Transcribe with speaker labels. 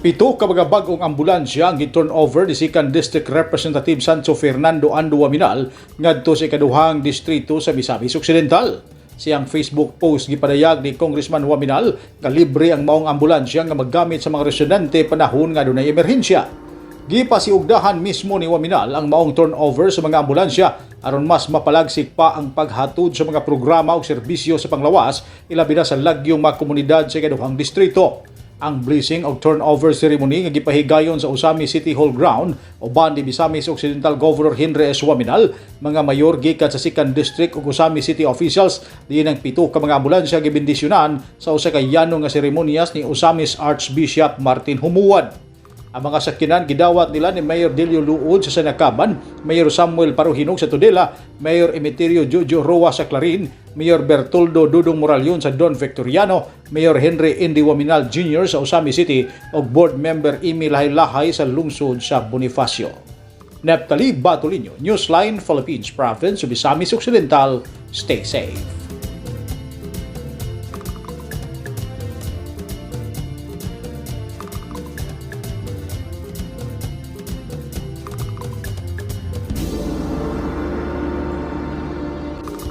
Speaker 1: Pito ka mga bagong ambulansya ang gi-turnover ni Second District Representative Sancho Fernando Ando Waminal ngadto sa ikaduhang distrito sa Misamis Occidental. Siyang Facebook post gipadayag ni Congressman Waminal nga libre ang maong ambulansya nga maggamit sa mga residente panahon nga dunay emerhensya. Gipasiugdahan mismo ni Waminal ang maong turnover sa mga ambulansya aron mas mapalagsik pa ang paghatod sa mga programa o serbisyo sa panglawas ilabi na sa lagyong mga komunidad sa ikaduhang distrito. Ang blessing o turnover ceremony nga gipahigayon sa Usami City Hall ground uban ni Misamis Occidental Governor Henry S. Waminal, mga mayor gikan sa 2nd District ug Usami City officials diin ang pito ka mga ambulansya gibendisyonan sa usa ka yano nga seremonyas ni Usamis Archbishop Martin Humuad. Ang mga sakyanan gidawat nila ni Mayor Delio Luod sa Sanakaban, Mayor Samuel Paruhinog sa Tudela, Mayor Emeterio Jojo Roa sa Clarin, Mayor Bertoldo Dudong Moralion sa Don Victoriano, Mayor Henry Indy Waminal Jr. sa Usami City ug Board Member Amy Lahay-Lahay sa lungsod sa Bonifacio. Neptali Batulinyo, Newsline Philippines Province, Misamis Occidental. Stay safe.